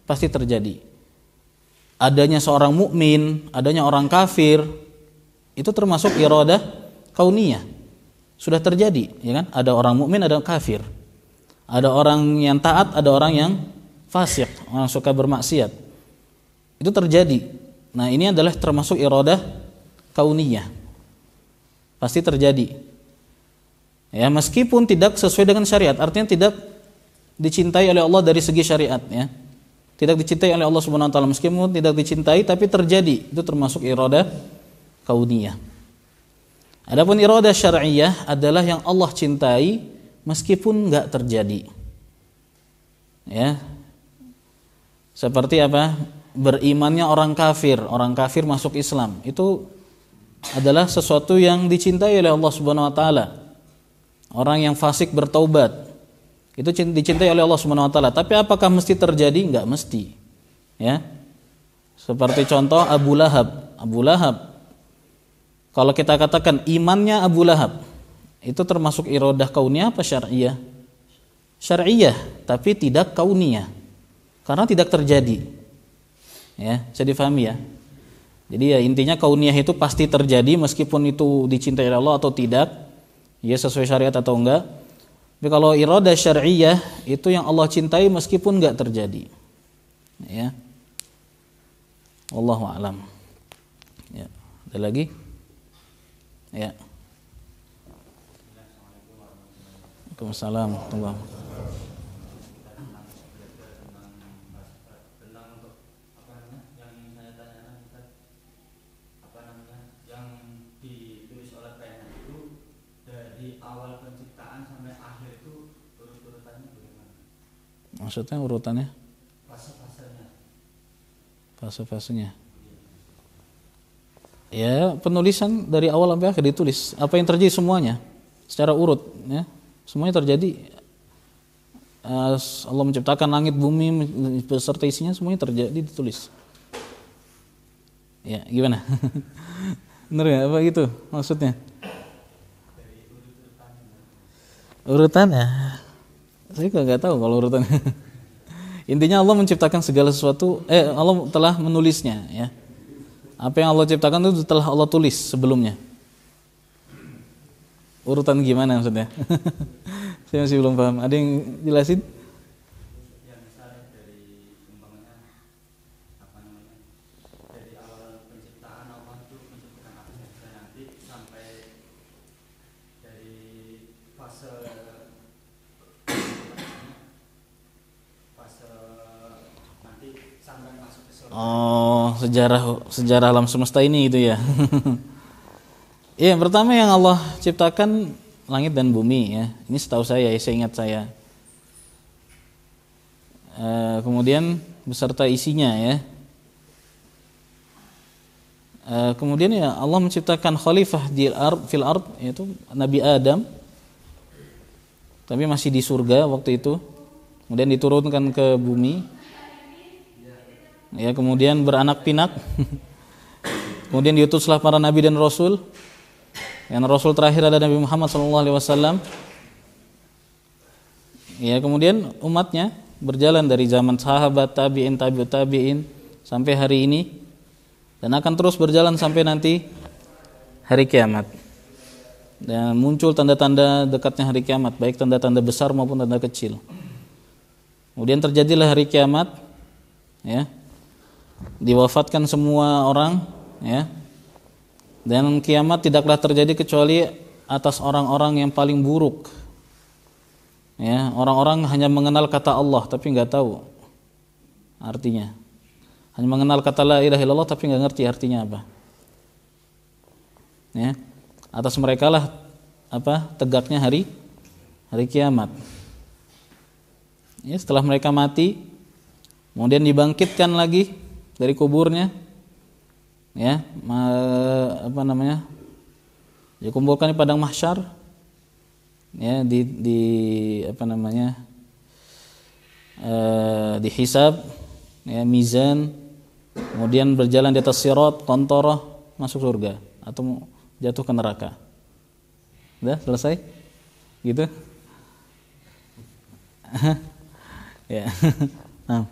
S1: pasti terjadi. Adanya seorang mukmin, adanya orang kafir, itu termasuk iradah kauniyah. Sudah terjadi, ya kan? Ada orang mukmin, ada kafir. Ada orang yang taat, ada orang yang fasik, orang suka bermaksiat. Itu terjadi. Nah, ini adalah termasuk iradah kauniyah. Pasti terjadi. Ya, meskipun tidak sesuai dengan syariat, artinya tidak dicintai oleh Allah dari segi syariat, ya. Tidak dicintai oleh Allah Subhanahu wa taala, meskipun tidak dicintai tapi terjadi, itu termasuk iradah kauniyah. Adapun iradah syar'iyah adalah yang Allah cintai meskipun enggak terjadi. Ya. Seperti apa? Berimannya orang kafir masuk Islam, itu adalah sesuatu yang dicintai oleh Allah Subhanahu wa taala. Orang yang fasik bertaubat, itu dicintai oleh Allah Subhanahu wa taala. Tapi apakah mesti terjadi? Enggak mesti. Ya. Seperti contoh Abu Lahab. Kalau kita katakan imannya Abu Lahab, itu termasuk iradah kauniyah apa syar'iyah? Syar'iyah, tapi tidak kauniyah. Karena tidak terjadi. Ya, bisa difahami ya. Jadi ya intinya kauniyah itu pasti terjadi meskipun itu dicintai oleh Allah atau tidak, ya sesuai syariat atau enggak. Tapi kalau iradah syar'iyah itu yang Allah cintai meskipun enggak terjadi. Ya. Wallahu a'lam. Ya, ada lagi? Ya. Waalaikumsalam warahmatullahi wabarakatuh. Maksudnya urutannya? Fase-fasenya. Ya, penulisan dari awal sampai akhir ditulis. Apa yang terjadi semuanya secara urut, ya. Semuanya terjadi. Allah menciptakan langit, bumi beserta isinya, semuanya terjadi ditulis. Ya, gimana? Benar ya? Apa gitu maksudnya? Urutannya? Saya juga nggak tahu kalau urutannya. Intinya Allah menciptakan segala sesuatu. Allah telah menulisnya, ya. Apa yang Allah ciptakan itu telah Allah tulis sebelumnya. Urutan gimana maksudnya? Saya masih belum paham. Ada yang jelasin?
S3: Ya misalnya dari umpamanya dari awal penciptaan Allah itu menciptakan apa saja nanti sampai dari fase nanti sampai masuk ke surga.
S1: Oh, sejarah alam semesta ini gitu ya. Iya, pertama yang Allah ciptakan langit dan bumi, ya. Ini setahu saya, seingat saya. Kemudian beserta isinya, ya. Kemudian ya Allah menciptakan khalifah fil ard, yaitu Nabi Adam. Tapi masih di surga waktu itu. Kemudian diturunkan ke bumi. Ya, kemudian beranak pinak. Kemudian diutuslah para nabi dan rasul. Yang rasul terakhir adalah Nabi Muhammad SAW. Ya, kemudian umatnya berjalan dari zaman sahabat, tabi'in, tabi'ut tabi'in sampai hari ini, dan akan terus berjalan sampai nanti hari kiamat. Dan muncul tanda-tanda dekatnya hari kiamat, baik tanda-tanda besar maupun tanda kecil. Kemudian terjadilah hari kiamat, ya. Diwafatkan semua orang, ya. Dan kiamat tidaklah terjadi kecuali atas orang-orang yang paling buruk. Ya, orang-orang hanya mengenal kata Allah tapi enggak tahu artinya. Hanya mengenal kata la ilaha illallah tapi enggak ngerti artinya apa. Ya. Atas mereka lah tegaknya hari kiamat. Ya, setelah mereka mati, kemudian dibangkitkan lagi dari kuburnya. Ya, dikumpulkan di padang mahsyar, ya, dihisab, ya, mizan, kemudian berjalan di atas sirat, qantarah, masuk surga atau jatuh ke neraka. Udah selesai? Gitu? Ya. Nah.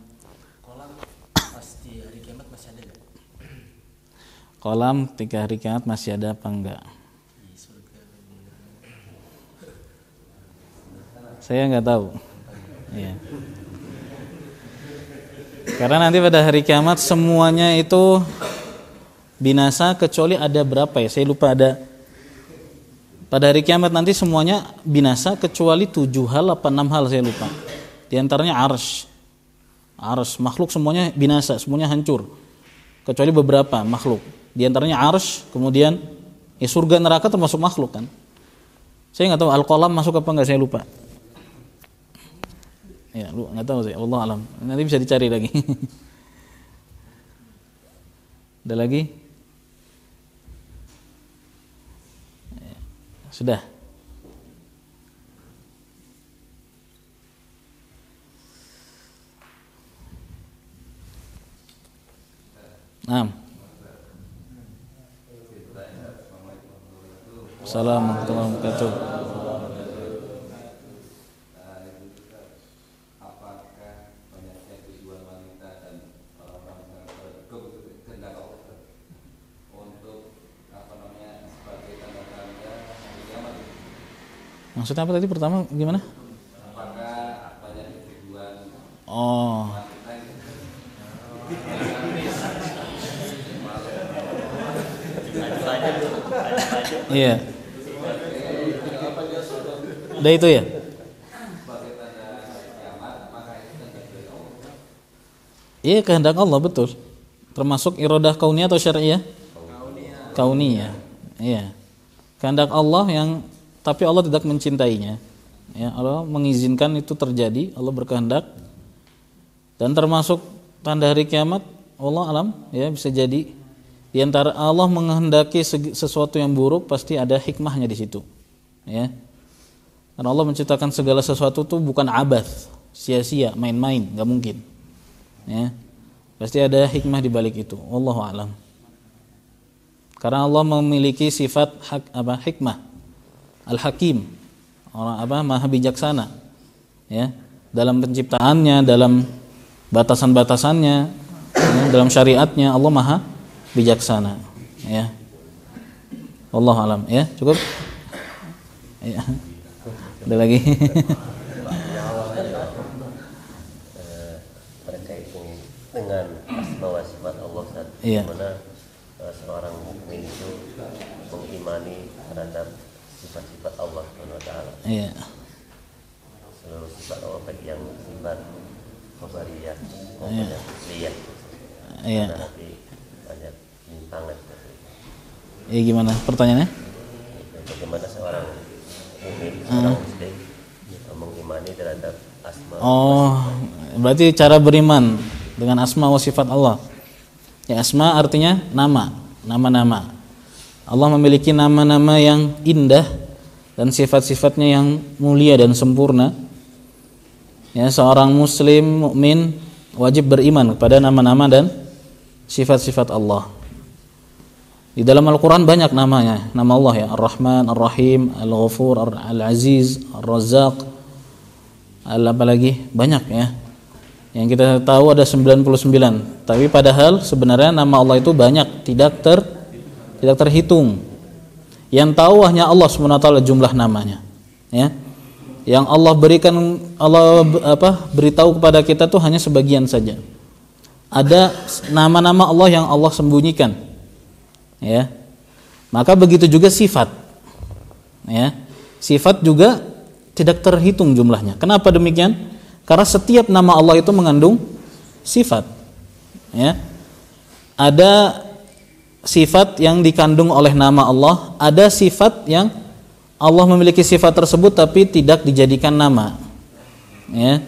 S1: Kolam ketika hari kiamat masih ada apa enggak? Saya enggak tahu. Ya. Karena nanti pada hari kiamat semuanya itu binasa kecuali ada berapa ya? Saya lupa ada. Pada hari kiamat nanti semuanya binasa kecuali 7 hal apa 6 hal saya lupa. Di antaranya arsy. Arsy, makhluk semuanya binasa, semuanya hancur. Kecuali beberapa makhluk. Di antaranya arsy, kemudian ya surga neraka termasuk makhluk kan. Saya nggak tahu al-qalam masuk apa nggak, saya lupa. Ya, lu nggak tahu saya, wallahu alam. Nanti bisa dicari lagi. Ada lagi? Sudah. Assalamualaikum warahmatullahi wabarakatuh. Maksudnya apa tadi pertama gimana? Oh. Iya. Udah itu ya? Iya, kehendak Allah, betul. Termasuk iradah kauniyah atau syar'iyah? Kauniyah. Iya. Kehendak Allah yang tapi Allah tidak mencintainya. Ya, Allah mengizinkan itu terjadi, Allah berkehendak. Dan termasuk tanda hari kiamat, Allah alam, ya bisa jadi di antara Allah menghendaki sesuatu yang buruk pasti ada hikmahnya di situ. Ya. Karena Allah menciptakan segala sesuatu itu bukan abath, sia-sia, main-main, enggak mungkin. Ya. Pasti ada hikmah di balik itu. Wallahu alam. Karena Allah memiliki sifat hikmah. Al-Hakim. Orang maha bijaksana. Ya. Dalam penciptaannya, dalam batasan-batasannya, ya, dalam syariatnya Allah maha bijaksana. Ya. Wallahu alam, ya. Cukup? Ya. Ada lagi?
S2: Terkait dengan asma wa sifat Allah,
S1: iya.
S2: Bagaimana seorang mukmin itu mengimani terhadap sifat-sifat Allah SWT.
S1: Iya.
S2: Seluruh sifat Allah, baik yang sifat khabariyah maupun yang fi'liyah.
S1: Iya.
S2: Nanti banyak bintangan.
S1: Iya, gimana pertanyaannya?
S2: Bagaimana seorang mukmin, seorang muslim mengimani terhadap asma.
S1: Oh, berarti cara beriman dengan asma wa sifat Allah. Ya, asma artinya nama, nama-nama. Allah memiliki nama-nama yang indah dan sifat-sifatnya yang mulia dan sempurna. Ya, seorang muslim mukmin wajib beriman kepada nama-nama dan sifat-sifat Allah. Di dalam Al-Quran banyak namanya, nama Allah ya, Ar-Rahman, Ar-Rahim, Al-Ghafur, Al-Aziz, Ar-Razzaq, apalagi banyak ya. Yang kita tahu ada 99, tapi padahal sebenarnya nama Allah itu banyak, tidak terhitung. Yang tahu hanya Allah SWT jumlah namanya. Ya. Yang Allah berikan, Allah beritahu kepada kita tuh hanya sebagian saja. Ada nama-nama Allah yang Allah sembunyikan. Ya, maka begitu juga sifat. Ya, sifat juga tidak terhitung jumlahnya. Kenapa demikian? Karena setiap nama Allah itu mengandung sifat. Ya, ada sifat yang dikandung oleh nama Allah, ada sifat yang Allah memiliki sifat tersebut tapi tidak dijadikan nama. Ya,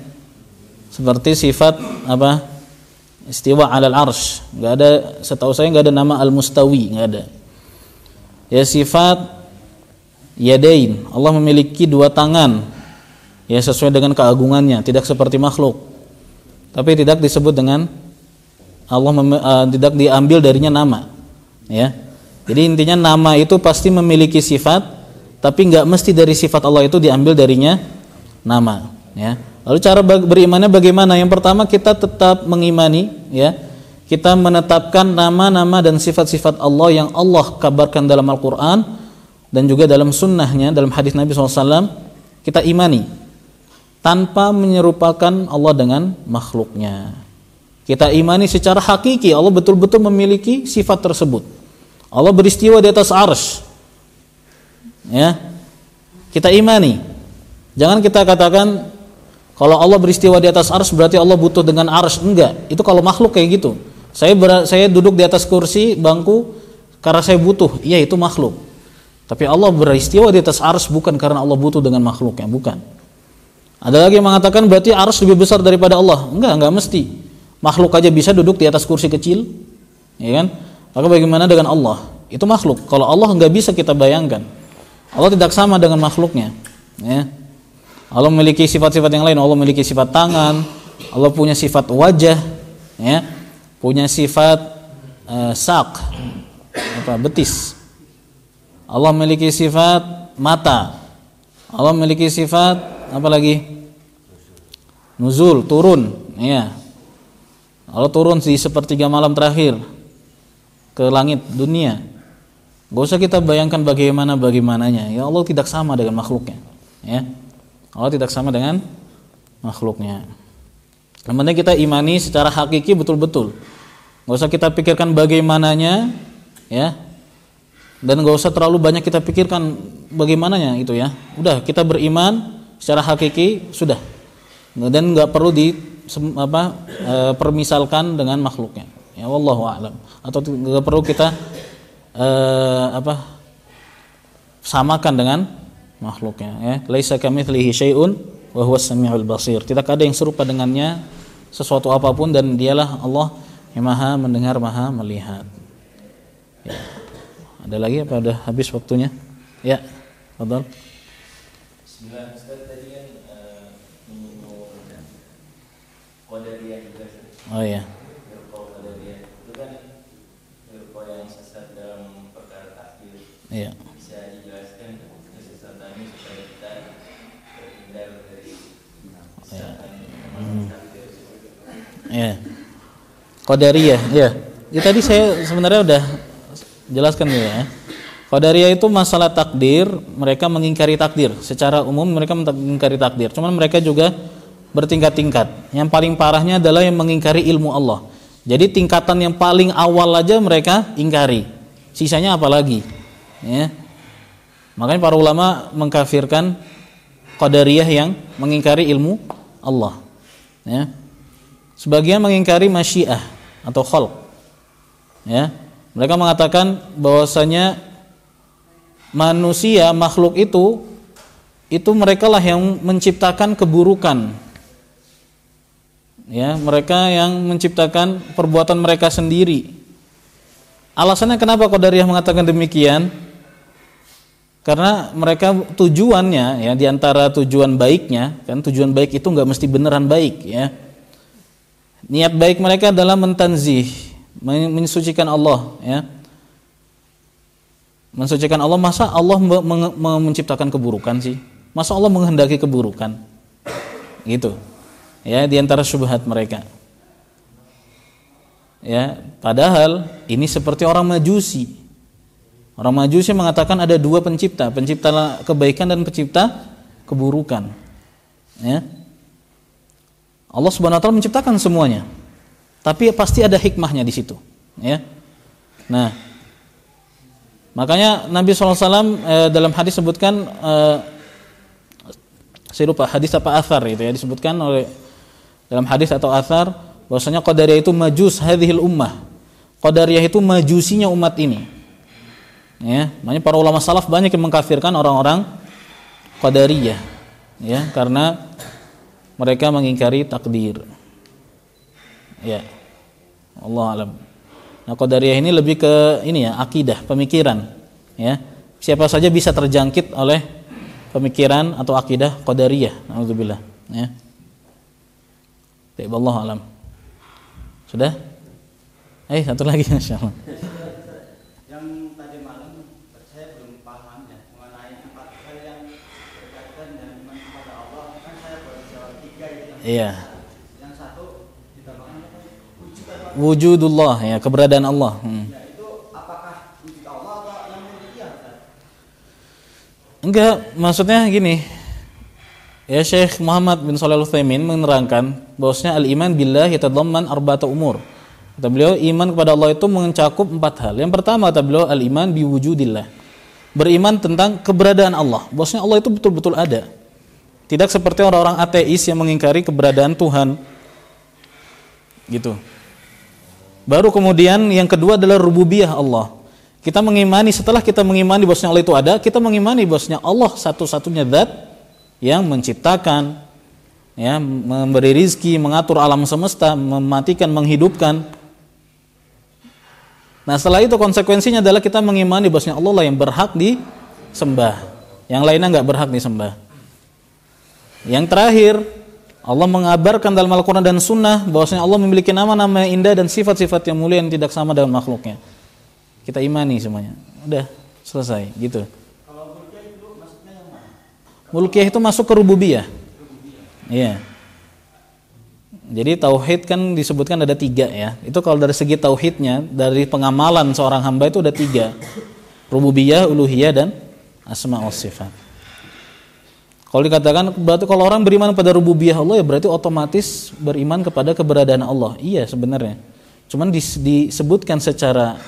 S1: seperti sifat istiwa 'alal arsy, enggak ada, setahu saya enggak ada nama al-mustawi, enggak ada. Ya, sifat yadain, Allah memiliki dua tangan. Ya, sesuai dengan keagungannya, tidak seperti makhluk. Tapi tidak disebut dengan Allah, tidak diambil darinya nama. Ya. Jadi intinya nama itu pasti memiliki sifat, tapi enggak mesti dari sifat Allah itu diambil darinya nama, ya. Lalu cara berimannya bagaimana? Yang pertama kita tetap mengimani, ya. Kita menetapkan nama-nama dan sifat-sifat Allah yang Allah kabarkan dalam Al-Quran dan juga dalam sunnahnya, dalam hadis Nabi SAW. Kita imani tanpa menyerupakan Allah dengan makhluknya. Kita imani secara hakiki Allah betul-betul memiliki sifat tersebut. Allah beristiwa di atas arsy. Ya. Kita imani. Jangan kita katakan Kalau Allah beristiwa di atas arsy berarti Allah butuh dengan arsy. Enggak, itu kalau makhluk kayak gitu. Saya duduk di atas kursi, bangku karena saya butuh. Iya, itu makhluk. Tapi Allah beristiwa di atas arsy bukan karena Allah butuh dengan makhluknya, bukan. Ada lagi yang mengatakan berarti arsy lebih besar daripada Allah. Enggak mesti. Makhluk aja bisa duduk di atas kursi kecil, ya kan? Maka bagaimana dengan Allah? Itu makhluk. Kalau Allah enggak bisa kita bayangkan. Allah tidak sama dengan makhluknya, ya. Allah memiliki sifat-sifat yang lain. Allah memiliki sifat tangan, Allah punya sifat wajah, ya, punya sifat sak, betis. Allah memiliki sifat mata. Allah memiliki sifat apa lagi? Nuzul, turun, ya. Allah turun di sepertiga malam terakhir ke langit dunia. Gak usah kita bayangkan bagaimananya. Ya Allah tidak sama dengan makhluknya, ya. Allah tidak sama dengan makhluknya. Yang penting kita imani secara hakiki betul-betul. Gak usah kita pikirkan bagaimananya, ya. Dan gak usah terlalu banyak kita pikirkan bagaimananya itu, ya. Udah, kita beriman secara hakiki sudah. Dan gak perlu permisalkan dengan makhluknya. Ya wallahu a'lam. Atau gak perlu kita samakan dengan makhluknya, ya. Laisa kamitslihi syai'un wa huwas samiul basir. Tidak ada yang serupa dengannya sesuatu apapun dan dialah Allah yang Maha mendengar, Maha melihat. Ya. Ada lagi apa udah habis waktunya? Ya, fadhal.
S2: Bismillah, Ustaz tadi kan menyinggung qadariyah juga.
S1: Oh iya.
S2: Qadariyah itu kan firqah yang sesat dalam perkara takdir.
S1: Iya.
S2: Bisa dijelaskan kesesatannya supaya kita terhindar dari kesesatan takdir.
S1: Iya. Qadariyah, iya. Ya tadi saya sebenarnya udah jelaskan ya. Qadariyah itu masalah takdir, mereka mengingkari takdir. Secara umum mereka mengingkari takdir. Cuman mereka juga bertingkat-tingkat. Yang paling parahnya adalah yang mengingkari ilmu Allah. Jadi tingkatan yang paling awal aja mereka ingkari. Sisanya apa lagi? Ya. Makanya para ulama mengkafirkan Qadariyah yang mengingkari ilmu Allah. Ya. Sebagian mengingkari masyiah atau khalq. Ya. Mereka mengatakan bahwasanya manusia, makhluk itu mereka lah yang menciptakan keburukan. Ya, mereka yang menciptakan perbuatan mereka sendiri. Alasannya kenapa Qadariyah mengatakan demikian? Karena mereka tujuannya, ya, diantara tujuan baiknya, kan tujuan baik itu nggak mesti beneran baik, ya. Niat baik mereka adalah mentanzih, mensucikan Allah, ya. Mensucikan Allah. Masa Allah menciptakan keburukan sih? Masa Allah menghendaki keburukan? Gitu. Ya, di antara syubhat mereka. Ya, padahal ini seperti orang Majusi. Orang Majusi mengatakan ada dua pencipta kebaikan dan pencipta keburukan. Ya. Allah Subhanahu wa taala menciptakan semuanya. Tapi pasti ada hikmahnya di situ, ya. Nah, makanya Nabi SAW dalam hadis sebutkan, saya lupa hadis apa athar itu, ya, disebutkan oleh dalam hadis atau athar bahwasanya Qadariyah itu majus hadhil ummah. Qadariyah itu majusinya umat ini. Ya, makanya para ulama salaf banyak yang mengkafirkan orang-orang Qadariyah, ya, karena mereka mengingkari takdir. Ya. Allah alam. Nah, Qadariyah ini lebih ke ini, ya, akidah, pemikiran, ya. Siapa saja bisa terjangkit oleh pemikiran atau akidah Qadariyah. Alhamdulillah, ya. Baik, Allah alam. Sudah? Satu lagi insyaallah.
S3: Yang tadi malam saya belum paham, ya, mengenai 4 hal yang berkaitan dengan iman kepada Allah. Kan saya baru jawab 3 itu.
S1: Iya.
S3: Yang satu ditambahkan
S1: Wujudullah, ya, keberadaan Allah.
S3: Ya, itu apakah wujud Allah atau yang memiliki?
S1: Enggak, maksudnya gini. Ya, Syekh Muhammad bin Shalih Al-Utsaimin menerangkan bahwasanya al-iman billah yatadamman arba'ata umur. Kata beliau, iman kepada Allah itu mencakup 4 hal. Yang pertama kata beliau al-iman biwujudillah. Beriman tentang keberadaan Allah. Bahwasanya Allah itu betul-betul ada. Tidak seperti orang-orang ateis yang mengingkari keberadaan Tuhan. Gitu. Baru kemudian yang kedua adalah rububiyah Allah. Kita mengimani, setelah kita mengimani bahwasanya Allah itu ada, kita mengimani bahwasanya Allah satu-satunya zat yang menciptakan, ya, memberi rizki, mengatur alam semesta, mematikan, menghidupkan. Nah, setelah itu konsekuensinya adalah kita mengimani bahwasanya Allah lah yang berhak disembah. Yang lainnya enggak berhak disembah. Yang terakhir, Allah mengabarkan dalam Al-Quran dan Sunnah bahwasanya Allah memiliki nama-nama yang indah dan sifat-sifat yang mulia yang tidak sama dengan makhluknya. Kita imani semuanya. Udah, selesai, gitu.
S3: Kalau mulkiyah itu maksudnya yang mana?
S1: Mulkiyah itu masuk ke rububiyah. Iya. Jadi tauhid kan disebutkan ada 3 ya. Itu kalau dari segi tauhidnya, dari pengamalan seorang hamba itu ada 3. Rububiyah, uluhiyah, dan asma wa sifat. Kalau dikatakan berarti kalau orang beriman pada rububiyah Allah ya berarti otomatis beriman kepada keberadaan Allah. Iya sebenarnya. Cuman disebutkan secara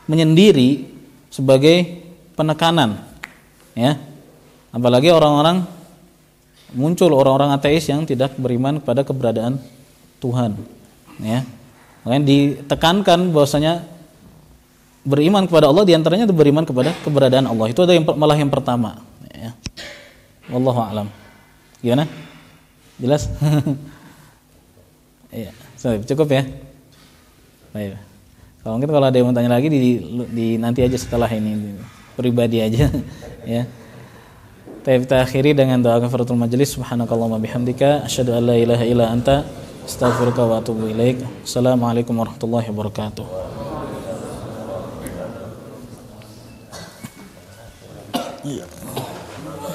S1: menyendiri sebagai penekanan. Ya. Apalagi muncul orang-orang ateis yang tidak beriman kepada keberadaan Tuhan. Ya. Makanya ditekankan bahwasanya beriman kepada Allah diantaranya itu beriman kepada keberadaan Allah. Itu ada malah yang pertama. Ya. Wallahu a'lam. Gimana? Jelas? Iya, cukup ya. Baik. Kalau ada yang mau tanya lagi di nanti aja setelah ini pribadi aja ya. Kita akhiri dengan doa kafaratul majelis. Subhanakallahumma bihamdika asyhadu an la ilaha illa anta astaghfiruka wa atubu ilaik. Assalamualaikum warahmatullahi wabarakatuh.